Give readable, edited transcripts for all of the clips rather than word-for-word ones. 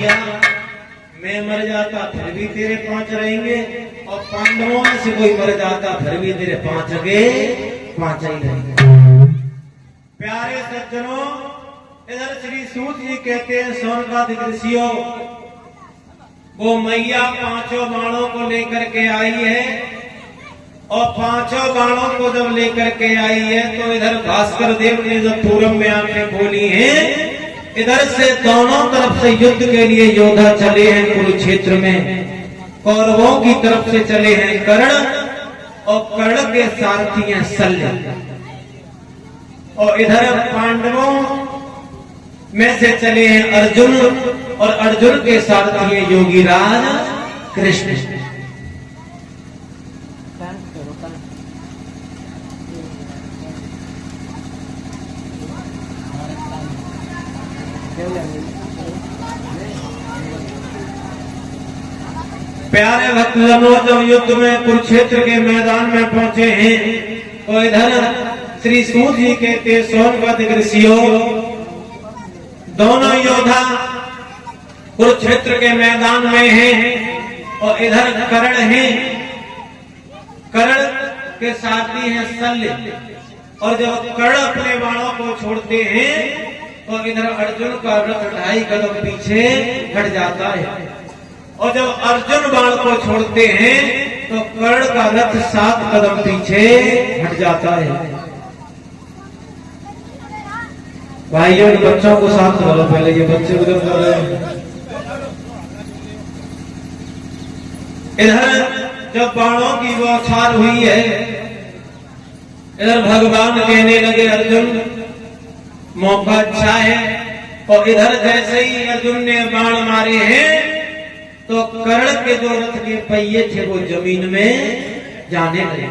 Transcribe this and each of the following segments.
भैया मैं मर जाता फिर भी तेरे 5 रहेंगे, और पांडवों में से कोई मर जाता फिर भी तेरे 5 के 5 ही रहेंगे। प्यारे सज्जनों, इधर श्री सूत जी कहते हैं सोनकादिक ऋषियों, वो मैया 5 बाणों को लेकर के आई है, और 5 बाणों को जब लेकर के आई है तो इधर भास्कर देव ने जब पूरब में आंखें खोली हैं, इधर से दोनों तरफ से युद्ध के लिए योद्धा चले हैं कुरुक्षेत्र में। कौरवों की तरफ से चले हैं कर्ण, और कर्ण के सारथी हैं शल्य, और इधर पांडवों में से चले हैं अर्जुन, और अर्जुन के सारथी हैं योगीराज कृष्ण। प्यारे भक्तजनों, जब युद्ध में कुरुक्षेत्र के मैदान में पहुंचे हैं तो इधर श्री सूत जी कहते सोनकादिक ऋषियों, दोनों योद्धा कुरुक्षेत्र के मैदान में हैं, और इधर कर्ण हैं, कर्ण के साथी हैं शल्य, और जब कर्ण अपने बाणों को छोड़ते हैं तो इधर अर्जुन का रथ 2.5 कदम पीछे हट जाता है, और जब अर्जुन बाण को छोड़ते हैं तो कर्ण का रथ 7 कदम पीछे हट जाता है। भाइयों, बच्चों को साथ करो, पहले ये बच्चे उधर कर रहे हैं। इधर जब बाणों की बौछार हुई है, इधर भगवान कहने लगे अर्जुन मौका अच्छा है, और इधर जैसे ही अर्जुन ने बाण मारे हैं तो कर्ण के जो रथ के पहिए थे वो जमीन में जाने लगे।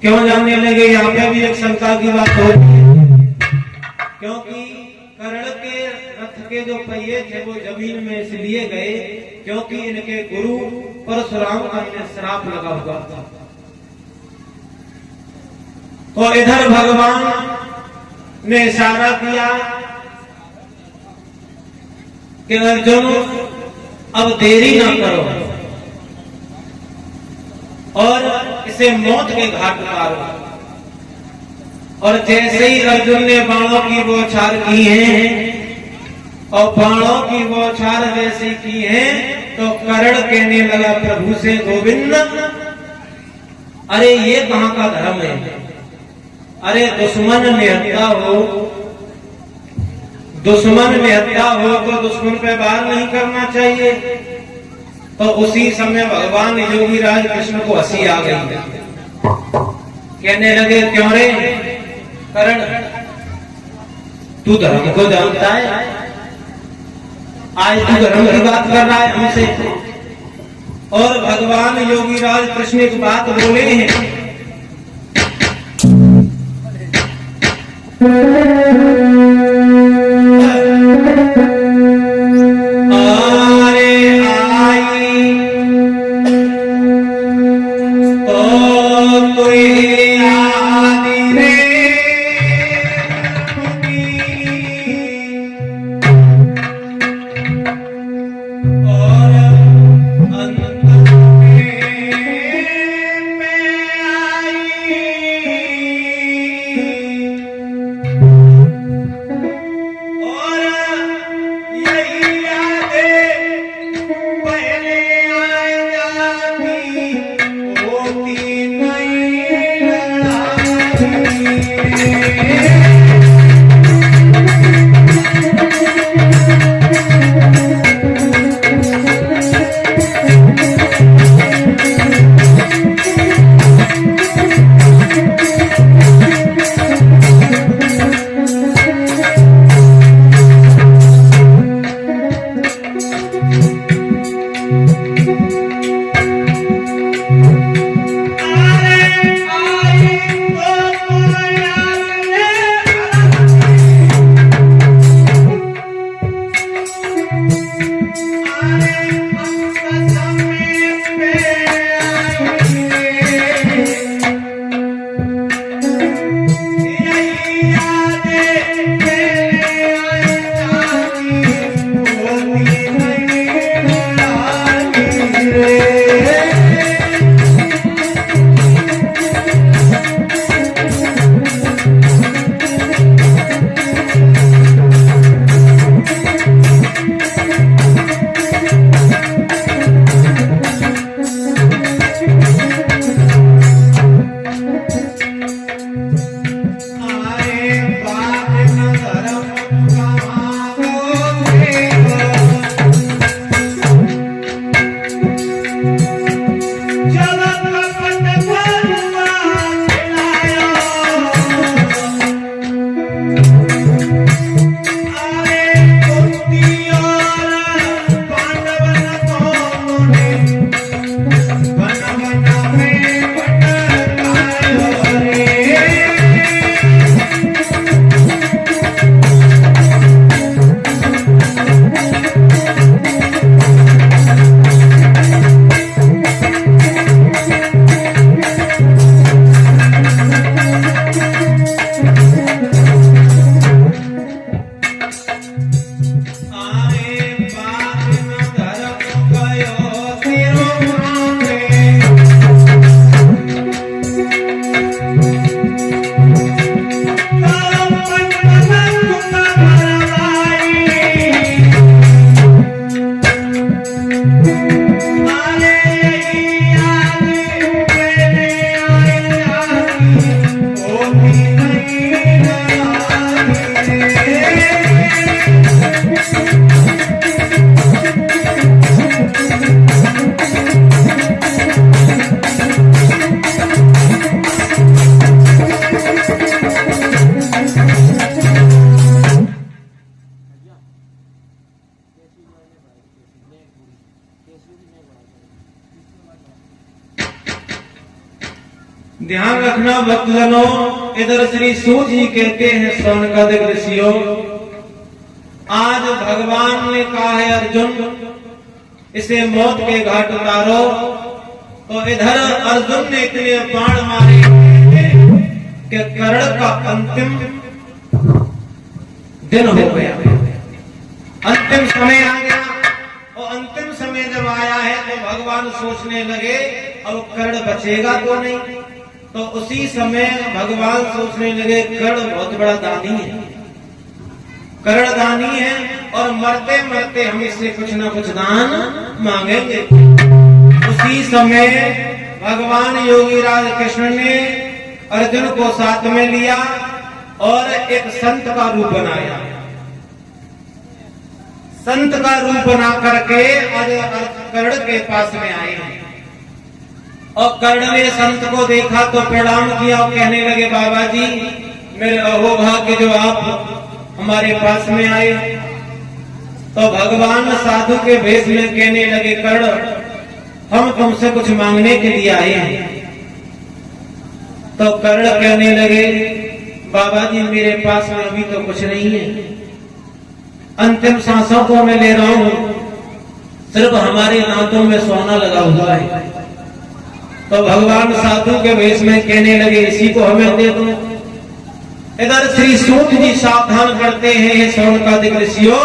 क्यों जाने लगे? यहाँ पे भी एक शंका की बात होती है, क्योंकि कर्ण के रथ के जो पहिए थे वो जमीन में इसलिए गए क्योंकि इनके गुरु परशुराम का इन्हें श्राप लगा हुआ था। तो इधर भगवान ने इशारा किया कि अर्जुन अब देरी ना करो और इसे मौत के घाट उतारो। और जैसे ही अर्जुन ने बाणों की बौछार की है, और बाणों की बौछार जैसे की है तो कर्ण कहने लगा प्रभु से, गोविंद अरे ये कहां का धर्म है? अरे दुश्मन निहत्ता हो, दुश्मन निहत्ता हो तो दुश्मन पे वार नहीं करना चाहिए। तो उसी समय भगवान योगीराज कृष्ण को हंसी आ गई, कहने लगे क्यों रे कर्ण, तू धर्म को जानता है? आज तू धर्म की बात कर रहा है हमसे। और भगवान योगीराज कृष्ण एक बात बोले हैं, ध्यान रखना भक्तजनों, इधर श्री सूत जी कहते हैं शौनकादिक ऋषियों, आज भगवान ने कहा है अर्जुन इसे मौत के घाट उतारो, तो इधर अर्जुन ने इतने बाण मारे कि कर्ण का अंतिम दिन हो गया, अंतिम समय आ गया। और अंतिम समय जब आया है तो भगवान सोचने लगे अब कर्ण बचेगा तो नहीं, तो उसी समय भगवान सोचने लगे कर्ण बहुत बड़ा दानी है, कर्ण दानी है और मरते मरते हम इससे कुछ ना कुछ दान मांगेंगे। उसी समय भगवान योगीराज कृष्ण ने अर्जुन को साथ में लिया और एक संत का रूप बनाया, संत का रूप बना करके कर्ण के पास में आए हैं। और कर्ण ने संत को देखा तो प्रणाम किया और कहने लगे बाबा जी मेरे अहोभाग्य जो आप हमारे पास में आए। तो भगवान साधु के भेष में कहने लगे कर्ण हम तुमसे कुछ मांगने के लिए आए हैं। तो कर्ण कहने लगे बाबा जी मेरे पास में अभी तो कुछ नहीं है, अंतिम सांसों को मैं ले रहा हूं, सिर्फ हमारे दांतों में सोना लगा हुआ है। तो भगवान साधु के वेश में कहने लगे इसी को हमें दे दो। इधर श्री सूत जी सावधान करते हैं शौनकादिक ऋषियों,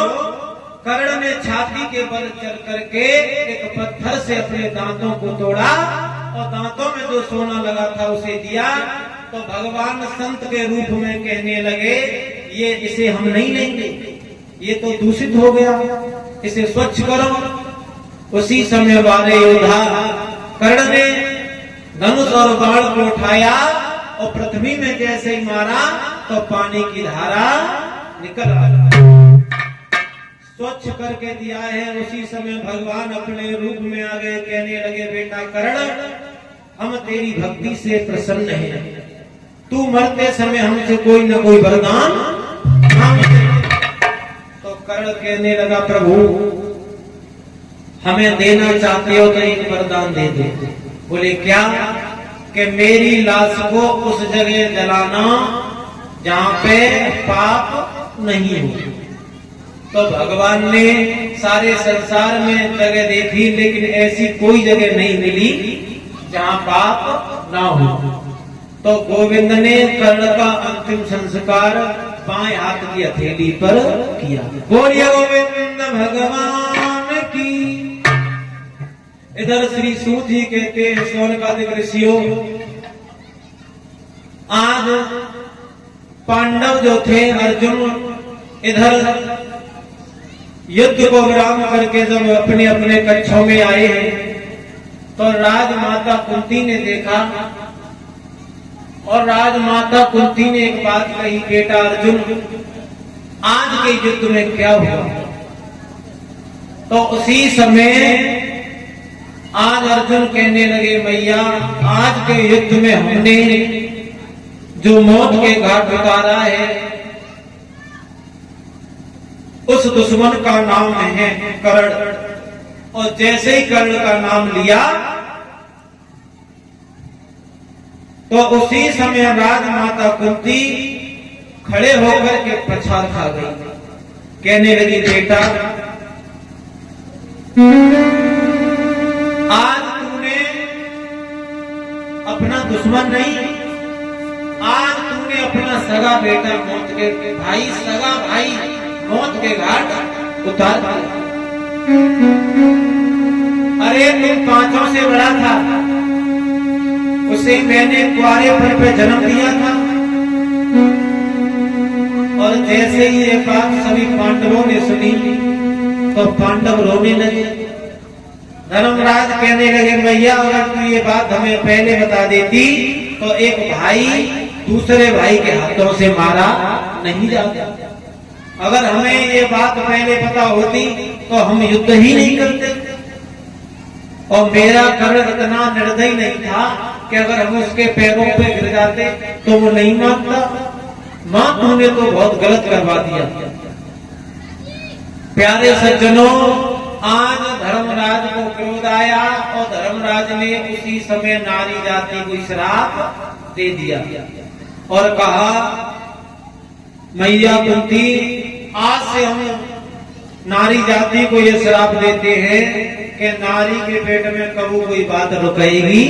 कर्ण ने छाती के बल चल करके एक पत्थर से अपने दांतों को तोड़ा और दांतों में जो सोना लगा था उसे दिया। तो भगवान संत के रूप में कहने लगे ये इसे हम नहीं लेंगे, ये तो दूषित हो गया, इसे स्वच्छ करो। उसी समय वाले योद्धा कर्ण ने धनुष और बाण को उठाया और पृथ्वी में जैसे ही मारा तो पानी की धारा निकल आया, स्वच्छ करके दिया है। उसी समय भगवान अपने रूप में आ गए, कहने लगे बेटा कर्ण हम तेरी भक्ति से प्रसन्न हैं, तू मरते समय हमसे कोई न कोई वरदान मांग। तो कर्ण कहने लगा प्रभु हमें देना चाहते हो तो एक वरदान दे दो। बोले क्या? कि मेरी लाश को उस जगह जलाना जहां पे पाप नहीं हो। तो भगवान ने सारे संसार में जगह देखी लेकिन ऐसी कोई जगह नहीं मिली जहां पाप ना हो। तो गोविंद ने कर्ण का अंतिम संस्कार बाएं हाथ की हथेली पर किया। बोलिए गोविंद भगवान की। इधर श्री सूत जी कहते हैं शौनकादिक ऋषियों, आज पांडव जो थे अर्जुन इधर युद्ध को विराम करके जब अपने अपने कक्षों में आए हैं तो राजमाता कुंती ने देखा और राजमाता कुंती ने एक बात कही, बेटा अर्जुन आज के युद्ध में क्या हुआ? तो उसी समय आज अर्जुन कहने लगे मैया आज के युद्ध में हमने जो मौत के घाट उतारा है उस दुश्मन का नाम है कर्ण। और जैसे ही कर्ण का नाम लिया तो उसी समय राजमाता कुंती खड़े होकर के पछाड़ खा गई, कहने लगी बेटा आज तूने अपना दुश्मन नहीं, आज तूने अपना सगा बेटा मौत के भाई सगा भाई मौत के घाट उतार दिया। अरे तुम पांचों से बड़ा था, उसे मैंने कुआरेपन पे जन्म दिया था। और जैसे ही ये बात सभी पांडवों ने सुनी तो पांडव रोने लगे। धर्मराज कहने लगे मैया अगर तू ये बात हमें पहले बता देती तो एक भाई दूसरे भाई के हाथों से मारा नहीं जाता। अगर हमें ये बात पहले पता होती तो हम युद्ध ही नहीं करते। और मेरा कर्ण इतना निर्दयी नहीं था कि अगर हम उसके पैरों पे गिर जाते तो वो नहीं मानता। मां तूने तो बहुत गलत करवा दिया। प्यारे सज्जनों आज धर्मराज को क्रोध आया और धर्मराज ने उसी समय नारी जाति को श्राप दे दिया और कहा, मैया कुंती, आज से हम नारी जाति को ये श्राप देते हैं कि नारी के पेट में कबू कोई बात रुकेगी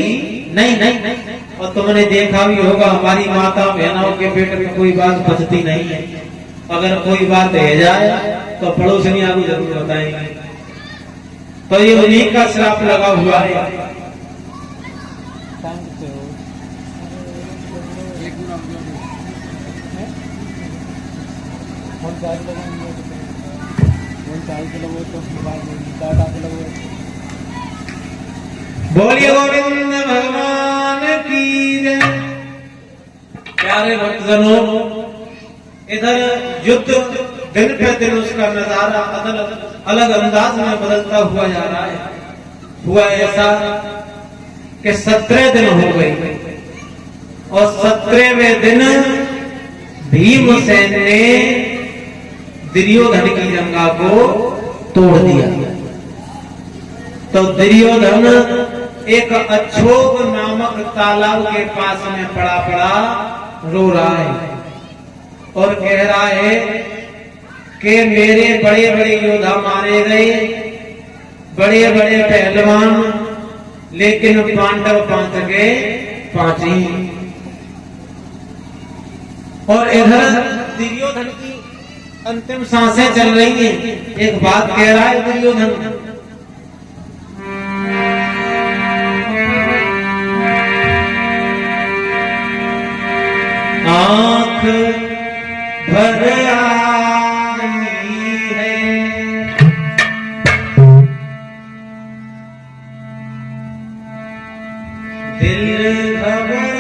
नहीं, नहीं, नहीं। और तुमने देखा भी होगा हमारी माता बहनों के पेट में कोई बात बचती नहीं है। अगर कोई बात रह जाए तो पड़ोसियों को जरूर बताएंगे। तो ये उन्हीं का श्राप लगा हुआ है। बोलिए गोविंद भगवान की जय। प्यारे भक्तजनों, इधर युद्ध दिन पे दिन उसका नजारा अलग अंदाज में बदलता हुआ जा रहा है। हुआ ऐसा कि 17 दिन हो गए और 17वें दिन भीमसेन ने दुर्योधन की जंगा को तोड़ दिया। तो दुर्योधन एक अक्षोभ नामक तालाब के पास में पड़ा पड़ा रो रहा है और कह रहा है कि मेरे बड़े बड़े योद्धा मारे गए, बड़े बड़े पहलवान, लेकिन पांडव 5 के 5 ही। और इधर दुर्योधन की अंतिम सांसें चल रही हैं। एक बात कह रहा है दुर्योधन, आंख भर आई है, दिल घबरा